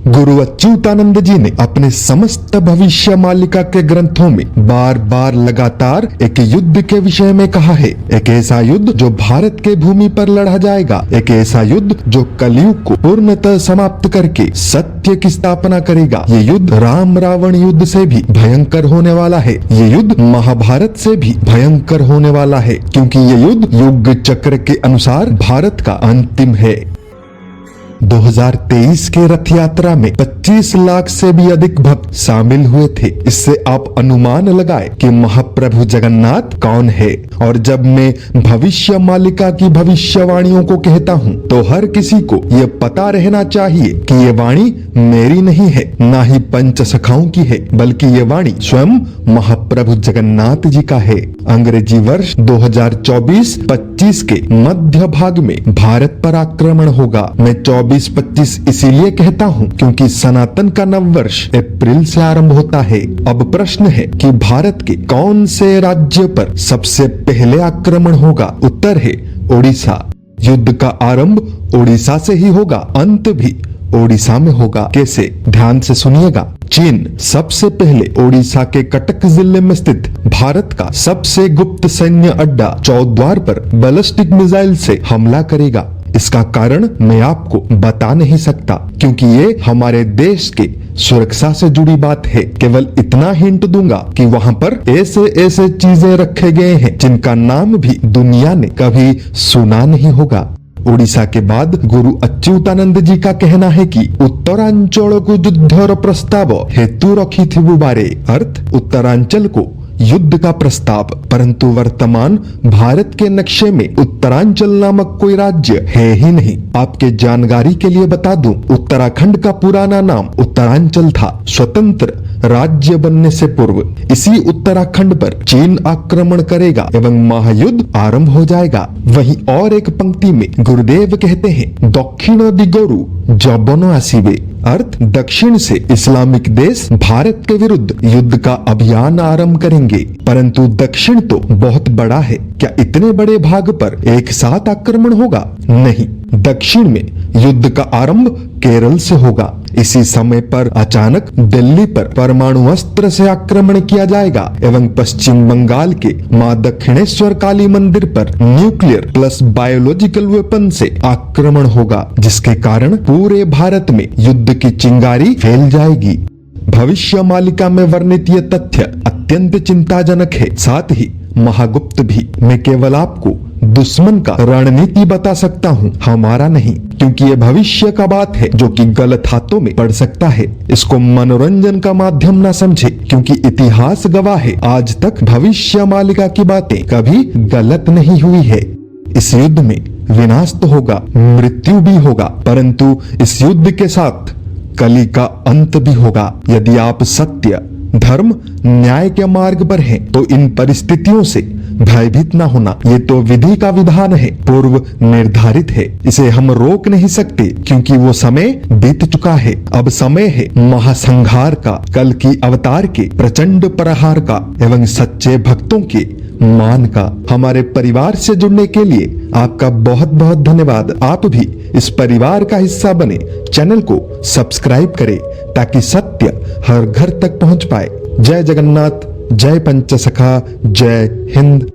गुरु अच्युतानंद जी ने अपने समस्त भविष्य मालिका के ग्रंथों में बार बार लगातार एक युद्ध के विषय में कहा है। एक ऐसा युद्ध जो भारत के भूमि पर लड़ा जाएगा, एक ऐसा युद्ध जो कलयुग को पूर्णतः समाप्त करके सत्य की स्थापना करेगा। ये युद्ध राम रावण युद्ध से भी भयंकर होने वाला है। ये युद्ध महाभारत से भी भयंकर होने वाला है, क्योंकि ये युद्ध युग चक्र के अनुसार भारत का अंतिम है। 2023 के रथ यात्रा में 25 लाख से भी अधिक भक्त शामिल हुए थे। इससे आप अनुमान लगाए कि महाप्रभु जगन्नाथ कौन है। और जब मैं भविष्य मालिका की भविष्यवाणियों को कहता हूँ तो हर किसी को ये पता रहना चाहिए कि ये वाणी मेरी नहीं है, ना ही पंच सखाओं की है, बल्कि ये वाणी स्वयं महाप्रभु जगन्नाथ जी का है। अंग्रेजी वर्ष 2024-25 के मध्य भाग में भारत पर आक्रमण होगा। मैं 24-25 इसीलिए कहता हूँ क्योंकि सनातन का नव वर्ष अप्रैल से आरंभ होता है। अब प्रश्न है कि भारत के कौन से राज्य पर सबसे पहले आक्रमण होगा। उत्तर है ओडिशा। युद्ध का आरंभ ओडिशा से ही होगा, अंत भी ओडिशा में होगा। कैसे? ध्यान से सुनिएगा। चीन सबसे पहले ओडिशा के कटक जिले में स्थित भारत का सबसे गुप्त सैन्य अड्डा चौद्वार पर बैलिस्टिक मिसाइल से हमला करेगा। इसका कारण मैं आपको बता नहीं सकता, क्योंकि ये हमारे देश के सुरक्षा से जुड़ी बात है। केवल इतना हिंट दूंगा कि वहाँ पर ऐसे ऐसे चीजें रखे गए हैं जिनका नाम भी दुनिया ने कभी सुना नहीं होगा। ओडिशा के बाद गुरु अच्युतानंद जी का कहना है कि उत्तरांचल को युद्ध प्रस्ताव हेतु रखी थी बुबारे, अर्थ उत्तरांचल को युद्ध का प्रस्ताव। परंतु वर्तमान भारत के नक्शे में उत्तरांचल नामक कोई राज्य है ही नहीं। आपके जानकारी के लिए बता दूं, उत्तराखंड का पुराना नाम उत्तरांचल था, स्वतंत्र राज्य बनने से पूर्व। इसी उत्तराखंड पर चीन आक्रमण करेगा एवं महायुद्ध आरंभ हो जाएगा। वहीं और एक पंक्ति में गुरुदेव कहते हैं, दक्षिण दिगोरु जबनो आसीबे, अर्थ दक्षिण से इस्लामिक देश भारत के विरुद्ध युद्ध का अभियान आरंभ करेंगे। परंतु दक्षिण तो बहुत बड़ा है, क्या इतने बड़े भाग पर एक साथ आक्रमण होगा? नहीं, दक्षिण में युद्ध का आरंभ केरल से होगा। इसी समय पर अचानक दिल्ली पर परमाणु अस्त्र से आक्रमण किया जाएगा एवं पश्चिम बंगाल के मां दक्षिणेश्वर काली मंदिर पर न्यूक्लियर प्लस बायोलॉजिकल वेपन से आक्रमण होगा, जिसके कारण पूरे भारत में युद्ध की चिंगारी फैल जाएगी। भविष्य मालिका में वर्णित ये तथ्य अत्यंत चिंताजनक है, साथ ही महागुप्त भी। मैं केवल आपको दुश्मन का रणनीति बता सकता हूँ, हमारा नहीं, क्योंकि ये भविष्य का बात है जो कि गलत हाथों में पड़ सकता है। इसको मनोरंजन का माध्यम ना समझे, क्योंकि इतिहास गवाह है आज तक भविष्य मालिका की बातें कभी गलत नहीं हुई है। इस युद्ध में विनाश तो होगा, मृत्यु भी होगा, परंतु इस युद्ध के साथ कली का अंत भी होगा। यदि आप सत्य, धर्म, न्याय के मार्ग पर हैं, तो इन परिस्थितियों से भयभीत न होना। ये तो विधि का विधान है, पूर्व निर्धारित है। इसे हम रोक नहीं सकते, क्योंकि वो समय बीत चुका है। अब समय है महासंहार का, कल की अवतार के प्रचंड प्रहार का एवं सच्चे भक्तों के मान का। हमारे परिवार से जुड़ने के लिए आपका बहुत बहुत धन्यवाद। आप भी इस परिवार का हिस्सा बने, चैनल को सब्सक्राइब करें ताकि सत्य हर घर तक पहुंच पाए। जय जगन्नाथ, जय पंचसखा, जय हिंद।